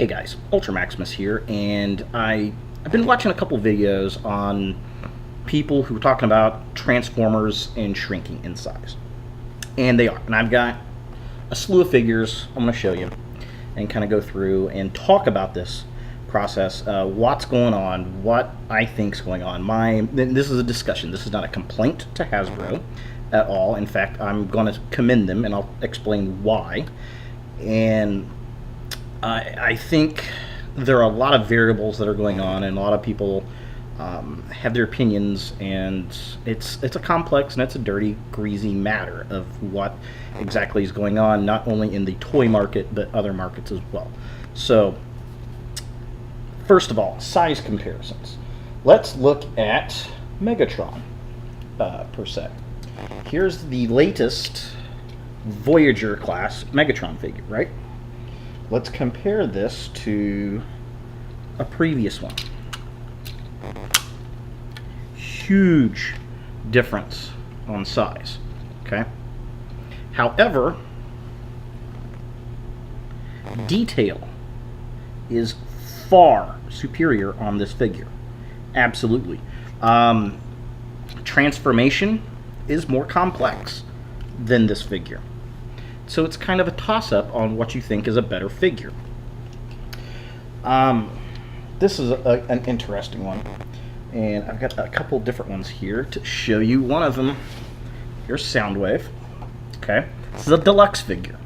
Hey guys, Ultra Maximus here, and I've been watching a couple videos on people who are talking about Transformers and shrinking in size. And they are. And I've got a slew of figures I'm going to show you and kind of go through and talk about this process, what's going on, what I think's going on. This is a discussion. This is not a complaint to Hasbro at all. In fact, I'm going to commend them, and I'll explain why. And I think there are a lot of variables that are going on, and a lot of people have their opinions, and it's a complex and it's a dirty, greasy matter of what exactly is going on, not only in the toy market but other markets as well. So, first of all, size comparisons. Let's look at Megatron per se. Here's the latest Voyager class Megatron figure, right? Let's compare this to a previous one. Huge difference on size, okay? However, detail is far superior on this figure. Absolutely. Transformation is more complex than this figure. So it's kind of a toss-up on what you think is a better figure. This is an interesting one. And I've got a couple different ones here to show you. One of them, here's Soundwave. Okay, this is a deluxe figure.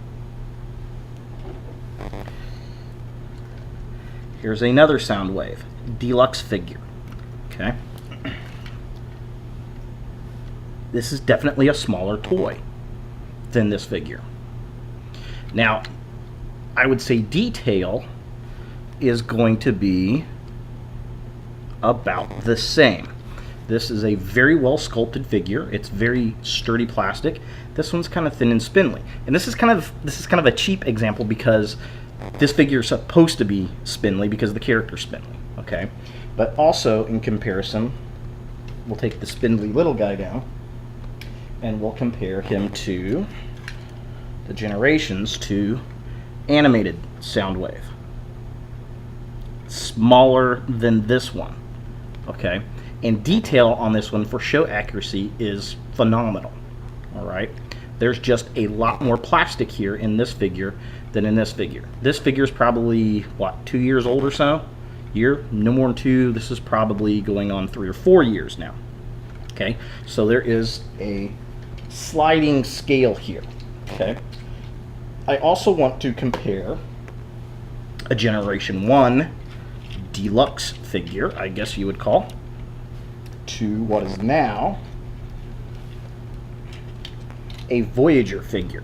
Here's another Soundwave, deluxe figure. Okay. This is definitely a smaller toy than this figure. Now, I would say detail is going to be about the same. This is a very well sculpted figure. It's very sturdy plastic. This one's kind of thin and spindly. And this is kind of a cheap example because this figure is supposed to be spindly because the character's spindly. Okay, but also in comparison, we'll take the spindly little guy down, and we'll compare him to the Generations 2 animated Soundwave. Smaller than this one. Okay, and detail on this one for show accuracy is phenomenal. Alright, there's just a lot more plastic here in this figure than in this figure. This figure is probably, what, 2 years old or so? Year? No more than 2. This is probably going on 3 or 4 years now. Okay, so there is a sliding scale here. Okay, I also want to compare a Generation 1 deluxe figure, I guess you would call, to what is now a Voyager figure.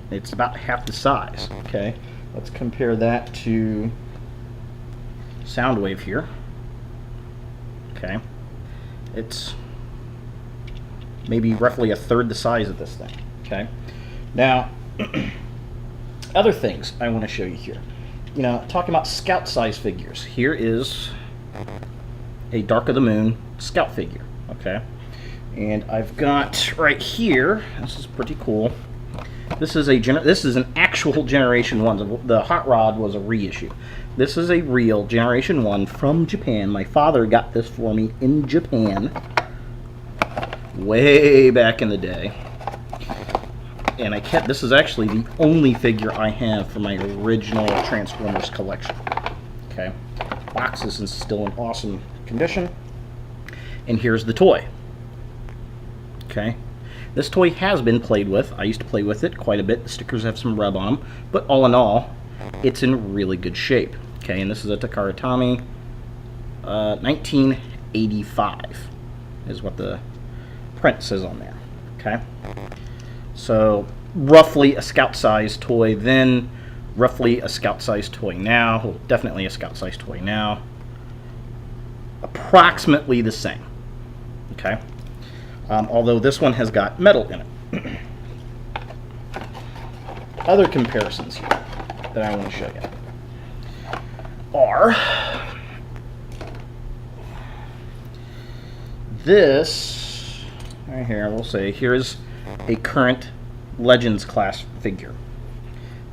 It's about half the size. Okay, let's compare that to Soundwave here. Okay, it's maybe roughly a third the size of this thing. Okay, now other things I want to show you here. You know, talking about Scout size figures. Here is a Dark of the Moon Scout figure. Okay, and I've got right here. This is pretty cool. This is an actual Generation 1. The Hot Rod was a reissue. This is a real Generation 1 from Japan. My father got this for me in Japan way back in the day. And this is actually the only figure I have for my original Transformers collection. Okay, box is still in awesome condition. And here's the toy. Okay, this toy has been played with. I used to play with it quite a bit. The stickers have some rub on them, but all in all, it's in really good shape. Okay, and this is a Takara Tomy 1985 is what the print says on there. Okay, so roughly a Scout size toy then, roughly a Scout size toy now, well, definitely a Scout size toy now, approximately the same. Okay, although this one has got metal in it. Other comparisons here that I want to show you are this right here. We'll say here's a current Legends class figure.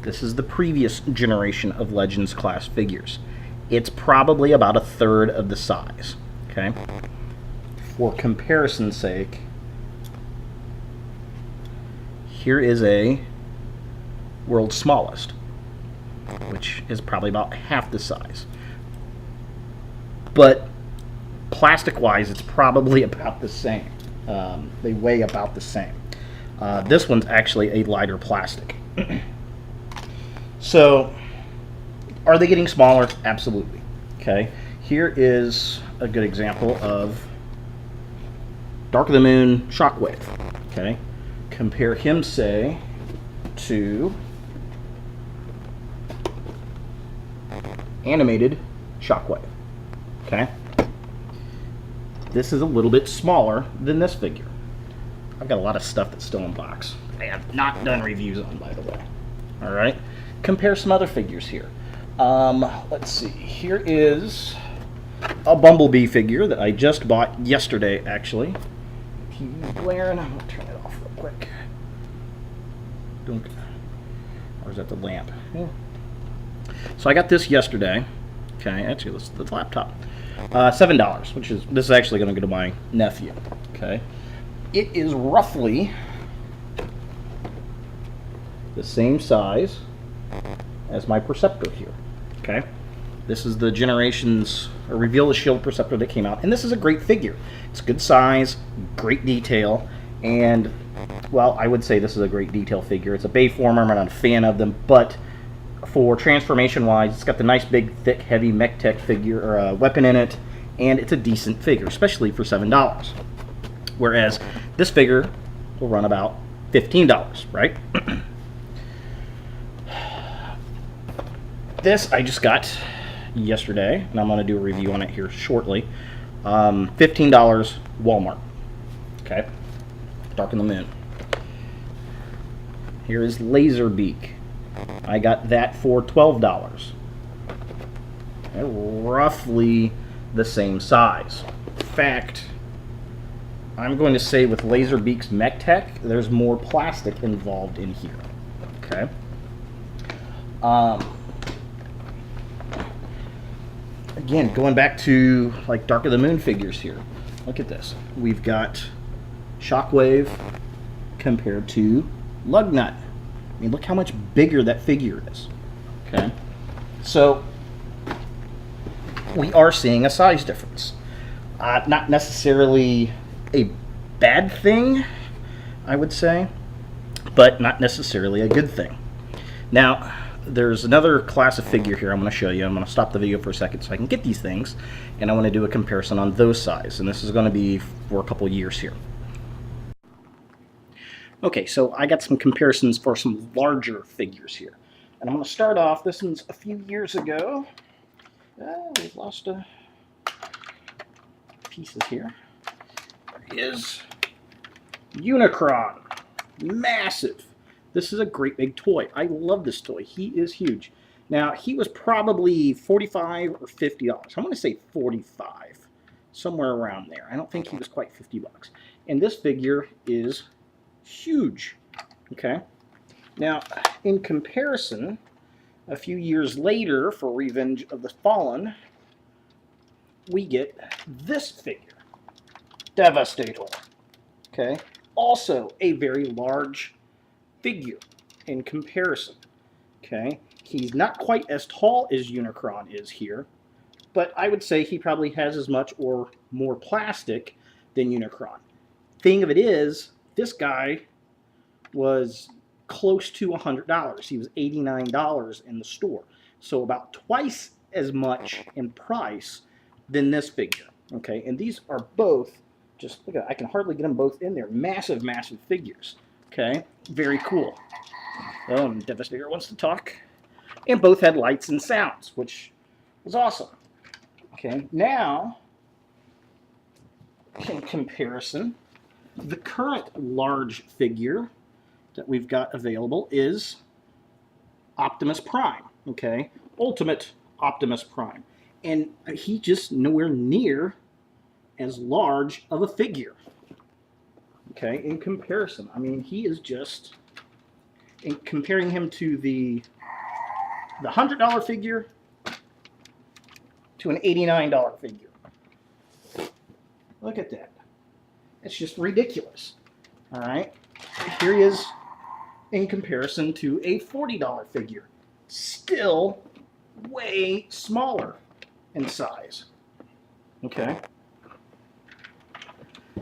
This is the previous generation of Legends class figures. It's probably about a third of the size. Okay. For comparison's sake, here is a world's smallest, which is probably about half the size. But plastic-wise, it's probably about the same. They weigh about the same. This one's actually a lighter plastic. So, are they getting smaller? Absolutely. Okay. Here is a good example of Dark of the Moon Shockwave. Okay. Compare him, say, to animated Shockwave. Okay. This is a little bit smaller than this figure. I've got a lot of stuff that's still in box. I have not done reviews on, by the way. All right. Compare some other figures here. Let's see. Here is a Bumblebee figure that I just bought yesterday, actually. TV's blaring. I'm gonna turn it off real quick. Or is that the lamp? Yeah. So I got this yesterday. Okay, actually, this is the laptop. $7, which is, this is actually going to go to my nephew. Okay, it is roughly the same size as my Perceptor here. Okay, this is the Generations Reveal the Shield Perceptor that came out, and this is a great figure. It's good size, great detail, and well, I would say this is a great detail figure. It's a Bayformer. I'm not a fan of them, but for transformation wise, it's got the nice big thick heavy mech tech figure or weapon in it, and it's a decent figure, especially for $7. Whereas this figure will run about $15, right? This I just got yesterday, and I'm going to do a review on it here shortly. $15 Walmart. Okay, Dark of the Moon. Here is Laserbeak. I got that for $12. They're roughly the same size. In fact, I'm going to say with Laserbeak's mech tech, there's more plastic involved in here. Okay. Again, going back to like Dark of the Moon figures here. Look at this. We've got Shockwave compared to Lugnut. I mean, look how much bigger that figure is. Okay, so we are seeing a size difference. Not necessarily a bad thing, I would say, but not necessarily a good thing. Now, there's another class of figure here I'm going to show you. I'm going to stop the video for a second so I can get these things, and I want to do a comparison on those size, and this is going to be for a couple years here. Okay, so I got some comparisons for some larger figures here. And I'm going to start off, this one's a few years ago. We've lost pieces here. There is Unicron. Massive. This is a great big toy. I love this toy. He is huge. Now, he was probably $45 or $50. I'm going to say $45. Somewhere around there. I don't think he was quite $50. And this figure is huge. Okay, now in comparison, a few years later for Revenge of the Fallen, we get this figure, Devastator. Okay, also a very large figure in comparison. Okay, he's not quite as tall as Unicron is here, but I would say he probably has as much or more plastic than Unicron. Thing of it is, this guy was close to $100. He was $89 in the store. So about twice as much in price than this figure. Okay, and these are both, just look at that, I can hardly get them both in there. Massive, massive figures. Okay, very cool. Oh, and Devastator wants to talk. And both had lights and sounds, which was awesome. Okay, now, in comparison, the current large figure that we've got available is Optimus Prime, okay? Ultimate Optimus Prime. And he's just nowhere near as large of a figure, okay, in comparison. I mean, he is just, and comparing him to the $100 figure to an $89 figure. Look at that. It's just ridiculous. All right. Here he is in comparison to a $40 figure. Still way smaller in size. Okay.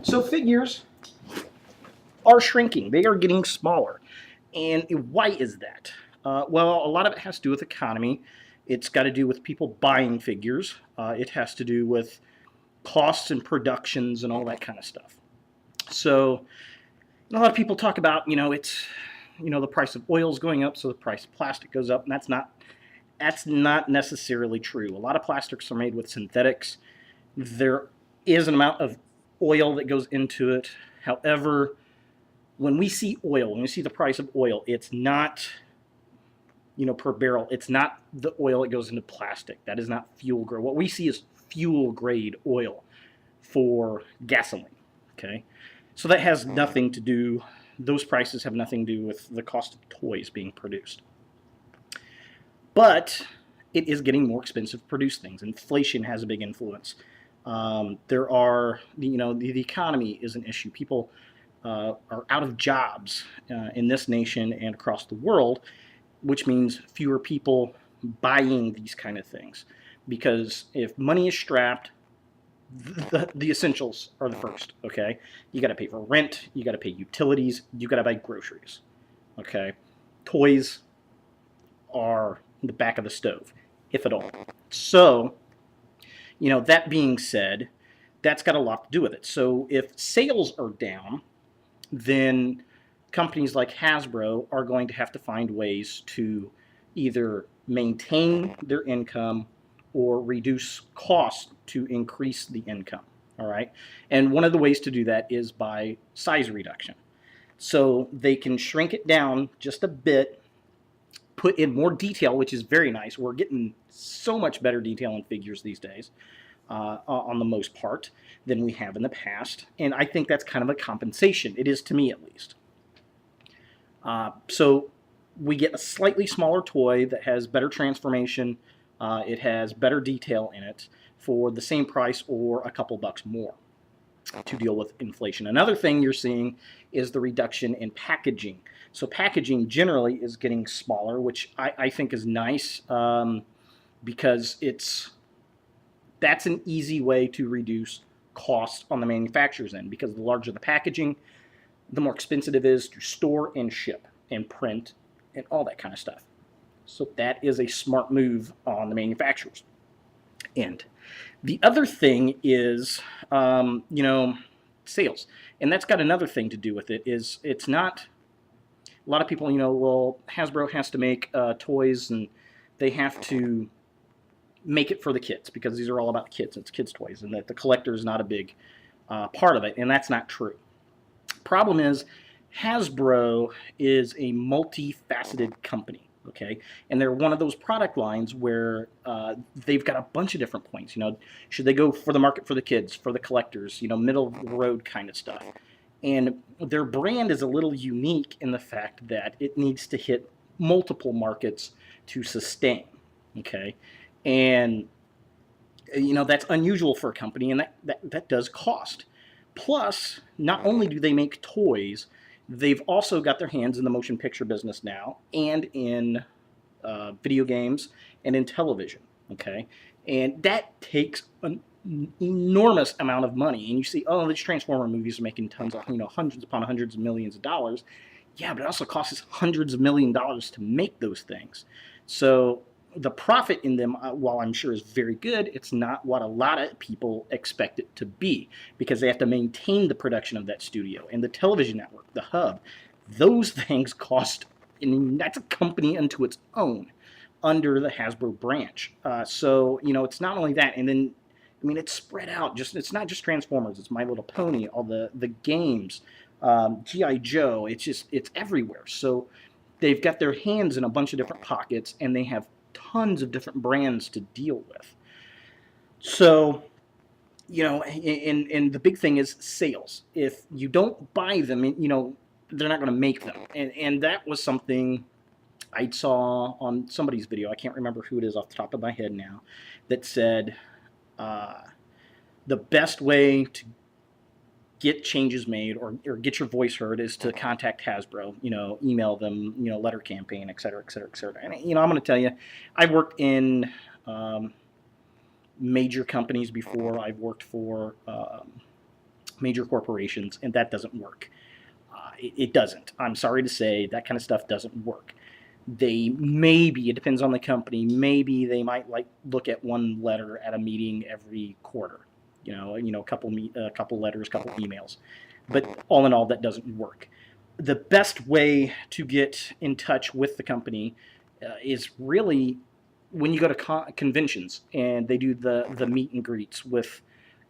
So figures are shrinking. They are getting smaller. And why is that? Well, a lot of it has to do with economy. It's got to do with people buying figures. It has to do with costs and productions and all that kind of stuff. So a lot of people talk about, it's, the price of oil is going up, so the price of plastic goes up, and that's not necessarily true. A lot of plastics are made with synthetics. There is an amount of oil that goes into it. However, when we see oil, when we see the price of oil, it's not, per barrel. It's not the oil that goes into plastic. That is not fuel grade. What we see is fuel grade oil for gasoline. Okay, so that has nothing to do. Those prices have nothing to do with the cost of toys being produced. But it is getting more expensive to produce things. Inflation has a big influence. There are, the economy is an issue. People are out of jobs in this nation and across the world, which means fewer people buying these kind of things. Because if money is strapped, the essentials are the first, okay? You got to pay for rent, you got to pay utilities, you got to buy groceries, okay? Toys are in the back of the stove, if at all. So, that being said, that's got a lot to do with it. So if sales are down, then companies like Hasbro are going to have to find ways to either maintain their income or reduce costs to increase the income, all right? And one of the ways to do that is by size reduction. So they can shrink it down just a bit, put in more detail, which is very nice. We're getting so much better detail in figures these days, on the most part, than we have in the past. And I think that's kind of a compensation. It is to me, at least. So we get a slightly smaller toy that has better transformation. It has better detail in it for the same price or a couple bucks more to deal with inflation. Another thing you're seeing is the reduction in packaging. So packaging generally is getting smaller, which I think is nice, because that's an easy way to reduce costs on the manufacturer's end, because the larger the packaging, the more expensive it is to store and ship and print and all that kind of stuff. So that is a smart move on the manufacturer's end. The other thing is, sales. And that's got another thing to do with it, is it's not, a lot of people, well, Hasbro has to make toys, and they have to make it for the kids, because these are all about kids. It's kids' toys, and that the collector is not a big part of it, and that's not true. Problem is, Hasbro is a multifaceted company, okay? And they're one of those product lines where they've got a bunch of different points. Should they go for the market for the kids, for the collectors, middle of the road kind of stuff? And their brand is a little unique in the fact that it needs to hit multiple markets to sustain, okay? And, that's unusual for a company, and that does cost. Plus, not only do they make toys, they've also got their hands in the motion picture business now, and in video games, and in television, okay? And that takes an enormous amount of money. And you see, oh, these Transformer movies are making tons of, hundreds upon hundreds of millions of dollars. Yeah, but it also costs us hundreds of $millions to make those things. So the profit in them, while I'm sure is very good, it's not what a lot of people expect it to be, because they have to maintain the production of that studio and the television network, the hub. Those things cost, and that's a company unto its own under the Hasbro branch. So, it's not only that, and then, it's spread out. It's not just Transformers. It's My Little Pony, all the games, G.I. Joe. It's everywhere. So they've got their hands in a bunch of different pockets, and they have tons of different brands to deal with. So, and the big thing is sales. If you don't buy them, they're not going to make them. And that was something I saw on somebody's video. I can't remember who it is off the top of my head now, that said the best way to get changes made or get your voice heard is to contact Hasbro, email them, letter campaign, et cetera, et cetera, et cetera. And, I'm going to tell you, I've worked in major companies before. I've worked for major corporations, and that doesn't work. It doesn't. I'm sorry to say, that kind of stuff doesn't work. It depends on the company, maybe they might look at one letter at a meeting every quarter. A couple letters, couple emails. But all in all, that doesn't work. The best way to get in touch with the company is really when you go to conventions and they do the meet and greets with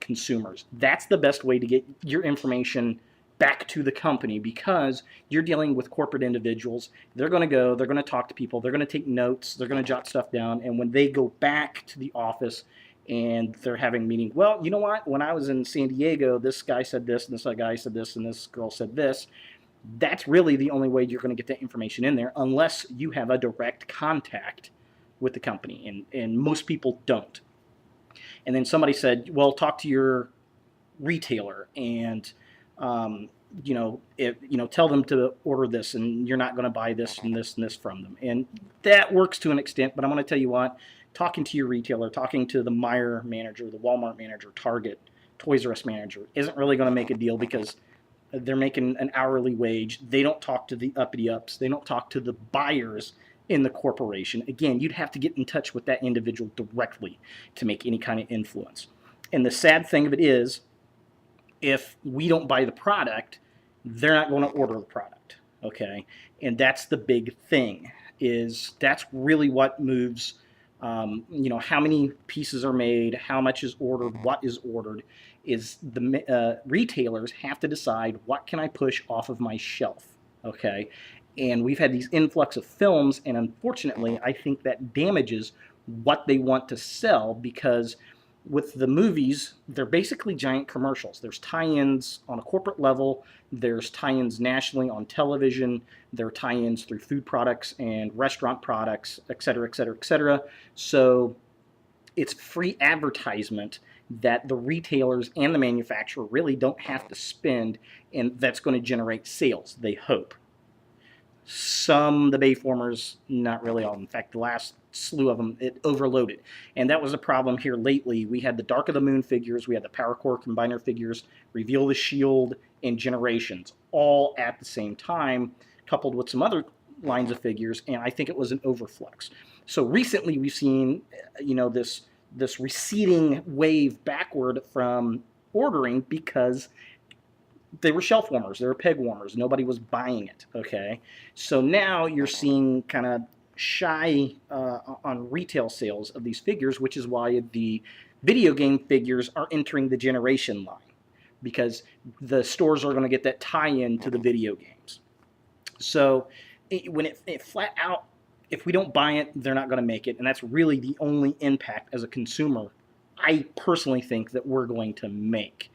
consumers. That's the best way to get your information back to the company, because you're dealing with corporate individuals. They're going to go, they're going to talk to people, they're going to take notes, they're going to jot stuff down, and when they go back to the office and they're having a meeting, well, you know what, when I was in San Diego, this guy said this, and this guy said this, and this girl said this. That's really the only way you're going to get that information in there, unless you have a direct contact with the company, and most people don't. And then somebody said, well, talk to your retailer and tell them to order this, and you're not going to buy this and this and this from them. And that works to an extent, but I'm going to tell you what, talking to your retailer, talking to the Meijer manager, the Walmart manager, Target, Toys R Us manager isn't really going to make a deal, because they're making an hourly wage. They don't talk to the uppity-ups. They don't talk to the buyers in the corporation. Again, you'd have to get in touch with that individual directly to make any kind of influence. And the sad thing of it is, if we don't buy the product, they're not going to order the product, okay? And that's the big thing, is that's really what moves, how many pieces are made, how much is ordered, what is ordered, is the retailers have to decide, what can I push off of my shelf, okay? And we've had these influx of films, and unfortunately, I think that damages what they want to sell, because with the movies, they're basically giant commercials. There's tie-ins on a corporate level, there's tie-ins nationally on television, there are tie-ins through food products and restaurant products, et cetera, et cetera, et cetera. So it's free advertisement that the retailers and the manufacturer really don't have to spend, and that's going to generate sales, they hope. The Bayformers, not really all. In fact, the last slew of them, it overloaded. And that was a problem here lately. We had the Dark of the Moon figures, we had the Power Core Combiner figures, Reveal the Shield, and Generations, all at the same time, coupled with some other lines of figures, and I think it was an overflux. So recently we've seen, this receding wave backward from ordering, because they were shelf warmers, they were peg warmers, nobody was buying it, okay? So now you're seeing kind of shy on retail sales of these figures, which is why the video game figures are entering the Generation line, because the stores are going to get that tie-in to the video games. So when it flat out, if we don't buy it, they're not going to make it, and that's really the only impact as a consumer I personally think that we're going to make.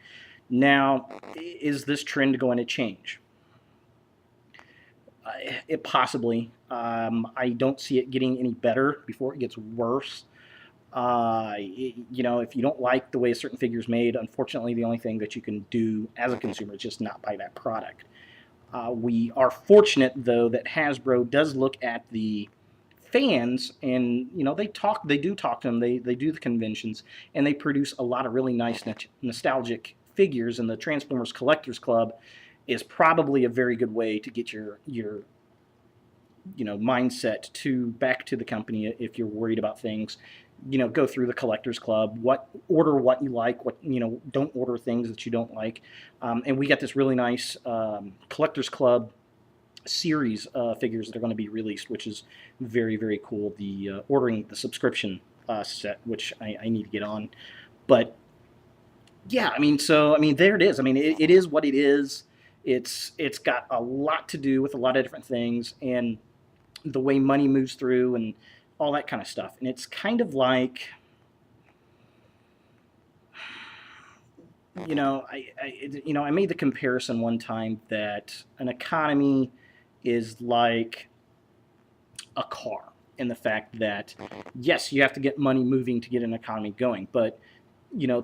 Now, is this trend going to change? It possibly. I don't see it getting any better before it gets worse. If you don't like the way a certain figure is made, unfortunately, the only thing that you can do as a consumer is just not buy that product. We are fortunate, though, that Hasbro does look at the fans, and they do talk to them. They do the conventions, and they produce a lot of really nice nostalgic figures, and the Transformers Collectors Club is probably a very good way to get your mindset back to the company if you're worried about things. Go through the Collectors Club, order what you like, don't order things that you don't like. And we got this really nice Collectors Club series figures that are going to be released, which is very, very cool. The ordering the subscription set, which I need to get on. But yeah, there it is. It is what it is. It's got a lot to do with a lot of different things, and the way money moves through and all that kind of stuff. And it's kind of like I made the comparison one time that an economy is like a car, in the fact that yes, you have to get money moving to get an economy going, but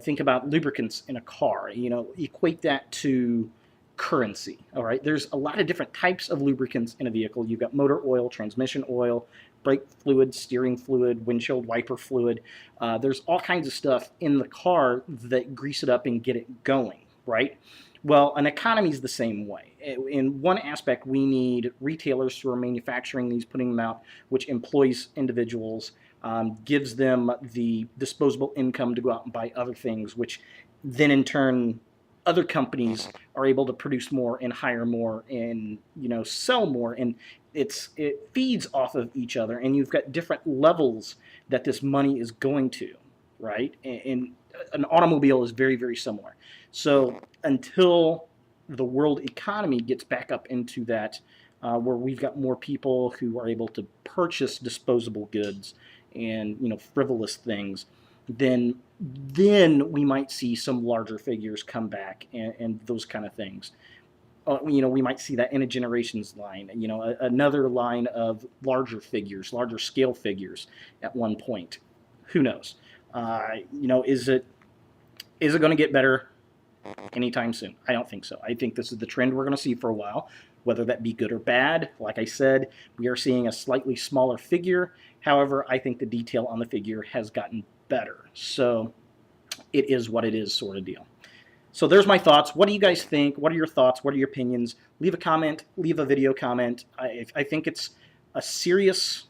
think about lubricants in a car. Equate that to currency. All right, there's a lot of different types of lubricants in a vehicle. You've got motor oil, transmission oil, brake fluid, steering fluid, windshield wiper fluid. There's all kinds of stuff in the car that grease it up and get it going, right? Well, an economy is the same way. In one aspect, we need retailers who are manufacturing these, putting them out, which employs individuals, gives them the disposable income to go out and buy other things, which then in turn other companies are able to produce more and hire more and sell more, and it feeds off of each other, and you've got different levels that this money is going to, right? And an automobile is very, very similar. So until the world economy gets back up into that, where we've got more people who are able to purchase disposable goods and frivolous things, then we might see some larger figures come back and those kind of things. We might see that in a generations line, another line of larger figures, larger scale figures at one point. Who knows? Is it going to get better anytime soon? I don't think so. I think this is the trend we're going to see for a while, whether that be good or bad. Like I said, we are seeing a slightly smaller figure. However, I think the detail on the figure has gotten better. So it is what it is, sort of deal. So there's my thoughts. What do you guys think? What are your thoughts? What are your opinions? Leave a comment. Leave a video comment. I think it's a serious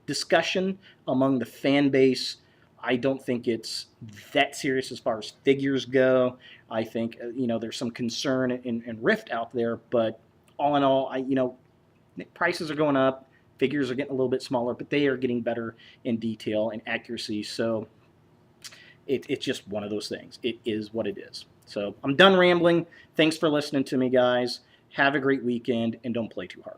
discussion among the fan base. I don't think it's that serious as far as figures go. I think there's some concern and rift out there, but all in all, prices are going up, figures are getting a little bit smaller, but they are getting better in detail and accuracy. So it's just one of those things. It is what it is. So I'm done rambling. Thanks for listening to me, guys. Have a great weekend, and don't play too hard.